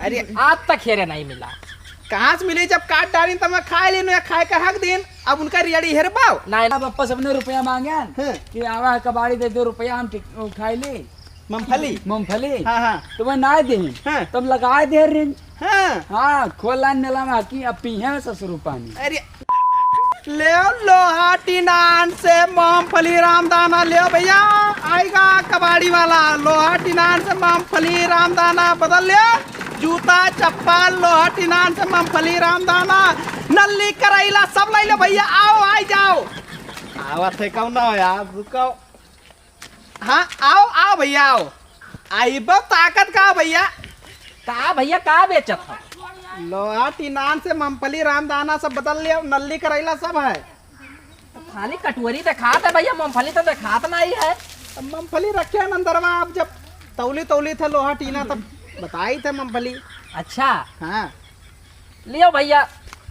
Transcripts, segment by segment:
अरे आज तक हेरे नहीं मिला। कहाँ से मिली? जब काट डाली तब मैं खाए ली या खाए का हक दिन। अब उनका रियड़ी हेर पाओ नहीं अब अपा सबने रुपया मांगे हाँ। कि आवा कबाड़ी दे 2 रुपया हम खाई ली मूंगफली। मूंगफली। हाँ हाँ तो मैं ना दे हाँ। तब लगाए दे रिंग। हाँ। हाँ खोला नेला में की अब पी है ससुर पानी। अरे ले लोहा टिनान से मूंगफली रामदाना ले भैया। आएगा कबाड़ी वाला। लोहा टिनान से मूंगफली रामदाना बदल ले। जूता चप्पल लोहा टिनान से मूंगफली रामदाना नल्ली करैला सब ले लो भैया। आओ आई जाओ। आवत है कौन ना यार रुको। हाँ आओ आओ भैया आओ। आई बो ताकत का भैया। का भैया का बेचत है? लोहा टिनान से मूंगफली रामदाना सब बदल लिया। नल्ली करैला सब है। खाली कटोरी दिखात है भैया, मूंगफली तो दिखात नहीं है। अब मूंगफली रखे हैं अंदरवा। अब जब तौली थे लोहा टीना तब बताई थे मूंगफली। अच्छा हाँ लियो भैया।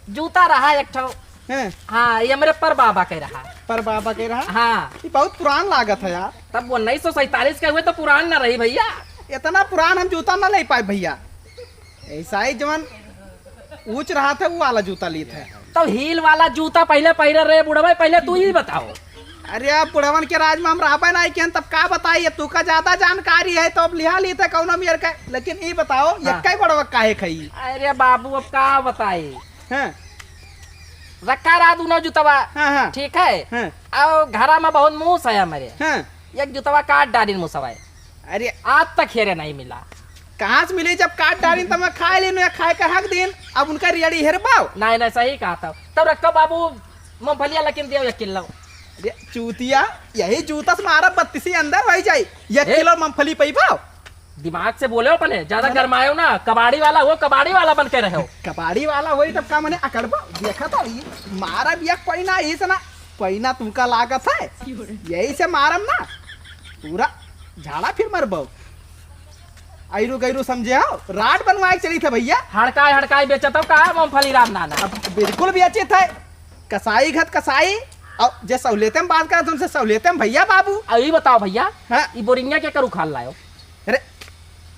जूता रहा एक ठो। हैं हाँ ये मेरे पर बाबा कह रहा। पर बाबा के रहा। हाँ ये बहुत पुरान लागत है यार। तब 1947 के हुए तो पुरान न रही भैया। इतना पुरान हम जूता ना ले पाए भैया। ऐसा ही जवन ऊंच रहा था वो वाला जूता ली थे। तो हील वाला जूता पहले पहले रे बुढ़वा, पहले तू ही बताओ। अरे अब बुढ़वन के राज में हम रहा नहीं किया तब का बताइए। तू का ज्यादा जानकारी है तो अब लिहा ली थे कौन मेर का। लेकिन ये बताओ ये हाँ। कई बड़वा काहे खाई अरे बाबू अब का बताए। हैं? रखा रहा दोनों जूतवा। हाँ हाँ ठीक है। हैं? और घरा में बहुत मूस है हमारे। हैं? एक जूतवा काट डाली मुसवा। अरे आज तक हेरे नहीं मिला। कहाँ से मिली? जब काट डाली तब मैं खाए ली या खाए का हक दिन। अब उनका रियड़ी हेर पाओ। नहीं नहीं सही कहा था। तब रखो बाबू मूंगफलिया लेकिन दियो 1 किलो। अरे चूतिया यही जूता से मारा 32 अंदर वही जाई। 1 किलो मूंगफली पई पाओ। दिमाग से बोले हो अपने, ज्यादा गरमायो ना। कबाड़ी वाला हो, कबाड़ी वाला बन के रहो। कबाड़ी वाला वही तब का मैंने अकड़बा देखा था। ये मारा बिया पैना यही से ना पैना तुमका लागत है। यही से मारम ना पूरा झाड़ा फिर मरबो। आयरू गैरू समझे हो। राड बनवाए चली थे भैया। हड़काई हड़काई बेचत हो का मूंगफली रामदाना। अब बिल्कुल भी अच्छे थे। कसाई घत कसाई और जे सहूलियतें में बात करा तुमसे सहूलियतें में भैया बाबू। अभी बताओ भैया हाँ ये बोरिंगा के करू खाल लायो। अरे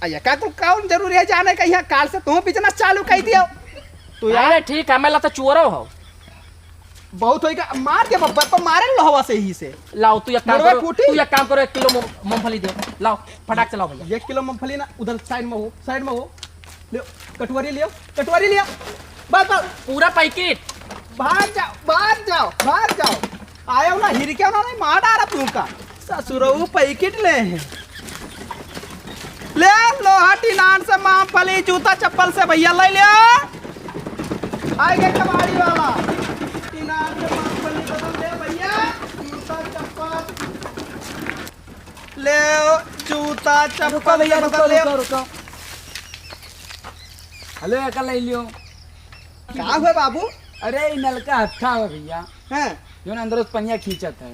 अया का कुल कौन जरूरी है जाने का। यहाँ काल से तुम बिजनेस चालू कर दियो तो यार। अरे ठीक है मैं तो चोरो हो। बहुत होएगा मार के बब्बर तो मारे लोहवा से ही से। लाओ तू एक काम मुर्गा करो, कूटी। तू एक काम करो 1 किलो मूंगफली दो। लाओ फटाक से लाओ भैया। 1 किलो मूंगफली ना उधर साइड में हो लियो। कटोरी लियो कटोरी लियो। बस बस पूरा पैकेट। बाहर जाओ बाहर जाओ बाहर जाओ। आयो ना हिरके ना नहीं मार डाला तुमका। ससुरऊ पैकेट ले हैं। ले लोहा टिनान से मूंगफली जूता चप्पल से भैया ले लियो। आए गए कबाड़ी वाला। टिनान से मूंगफली बदल ले भैया। जूता चप्पल ले जूता रुको चप्पल भैया से रुको बदल ले। रुको रुको। हेलो एक ले लियो। क्या हुआ बाबू? अरे ये नलका हत्था है भैया हैं जो ना अंदर उस पनिया खींचत है।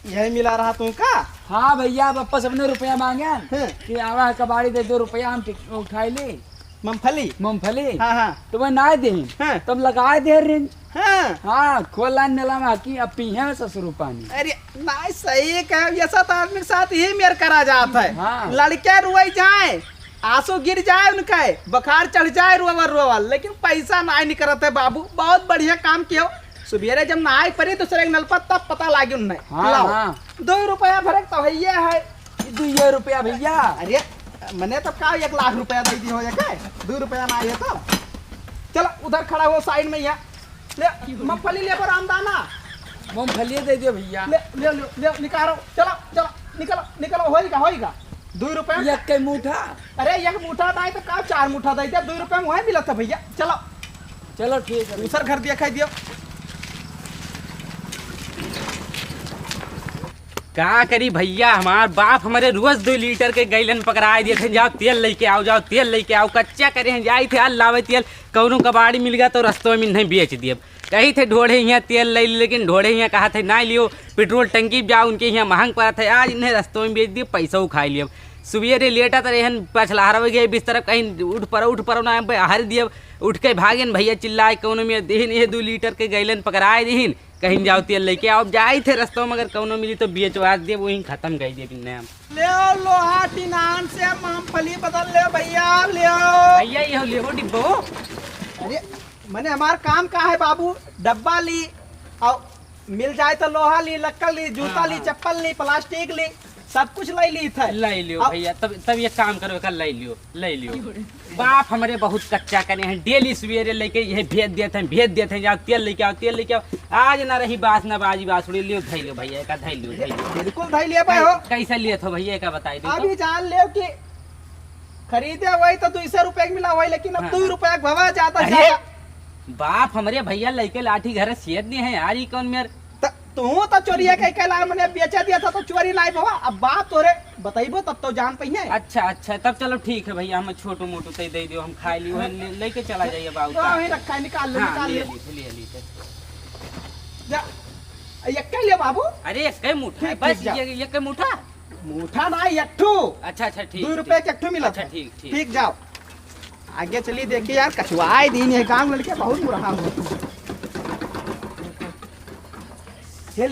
यही मिला रहा तुमका। हाँ भैया अब अपा सबने रुपया मांगे हैं? कि आवा कबाड़ी दे 2 रुपया हम खाई ली मूंगफली। मूंगफली। हाँ हाँ तो मैं ना दे हैं? तब लगाए दे रिंग। हाँ हाँ खोला नेला में की अब पी है ससुर पानी। अरे नहीं सही कह। ऐसा तो आदमी के साथ ही मेर करा जाता है। हाँ। लड़के रुई जाए आंसू गिर जाए उनका बुखार चढ़ जाए रोवल लेकिन पैसा ना नहीं करते है बाबू। बहुत बढ़िया काम किया। सुबेरे जब नहाई पड़ी दूसरे एक नलपत तब पता लागे उन्हें। हाँ, लाओ। हाँ। 2 रुपया भरक तो भैया है। 2 रुपया भैया। अरे मैंने तब कहा 1 लाख रुपया दे दी हो जाए। 2 रुपया ना आए तो चलो उधर खड़ा हो साइड में। यहाँ ले मूंगफली ले रामदाना। मूंगफली दे दियो भैया। ले ले ले, ले निकालो। चलो चलो निकलो निकलो होएगा 2 रुपया। एक के मुठा। अरे 1 मुठा दाई तो का 4 मुठा दाई 2 रुपया में वही मिला था भैया। चलो चलो ठीक है। दूसर घर दिखाई दियो। का करी भैया हमार बाप हमारे रोज 2 लीटर के गैलन पकड़ाए दिए थे। जाओ तेल लेके आओ जाओ तेल लेके आओ। कच्चा करे हैं जाए थे लावे तेल कौनों कबाड़ी मिल गया तो रस्तों में नहीं बेच दिए। कही थे ढोड़े यहाँ तेल ले लेकिन ढोड़े यहाँ कहा थे ना लियो पेट्रोल टंकी जाओ उनके यहाँ महंग पड़ा था। आज इन्हें रस्तों में बेच दिए पैसा खा लिए। सुबेरे लेटा तो एहन पछलाहरा गए बिस्तर कहीं उठ पर ना हर दिए उठ के भागेन भैया चिल्लाए कौनो में देहिन ये 2 लीटर के गैलन पकड़ाए देहिन कहीं जाओ तेल लेके आओ जाए थे रस्तों में अगर कौनो मिली तो बेचवा दिए वहीं खत्म कर दिए बिन्ने हम ले लोहा टीनान से मूंगफली बदल ले भैया ले भैया ये लेहो डिब्बो अरे मैंने हमार काम कहाँ है बाबू डब्बा ली और मिल जाए तो लोहा ली लक्कड़ ली जूता ली चप्पल ली प्लास्टिक ली सब कुछ ले ली थे ले लियो भैया तब ये काम करो कल ले लियो बाप हमारे बहुत कच्चा करे हैं डेली सवेरे लेके ये भेज देते हैं जाओ तेल लेके आओ आज ना रही बास ना बाजी बासुड़ी लियो धै लियो भैया का धै लियो बिल्कुल धै लिया भाई हो कैसे लिए थे भैया का बताई दो अभी जान ले कि खरीदे वही तो 200 रुपए की मिला वही लेकिन अब 2 रुपए भवा जाता अरे बाप हमारे भैया लड़के लाठी घर सेद नहीं है यार ये कौन मेरे तू तो चोरिया के कहला मैंने बेचा दिया था तो चोरी लाई बाबा अब बाप तोरे बताइबो तब तो जान पहिए अच्छा तब चलो ठीक है भैया हम छोटू मोटू तय दे दियो हम खाई लियो लेके चला जाइए बाबू तो वहीं रखा है निकाल ले हाँ, निकाल ले ले ली जा ये कह ले बाबू अरे एक मुठा ठीक, बस जा। ये एक मुठा मुठा ना यट्ठू अच्छा ठीक 2 रुपए के यट्ठू मिला अच्छा था ठीक ठीक जाओ आगे चलिए देखिए यार कछुआई दिन है गांव लड़के बहुत बुरा हाल होता है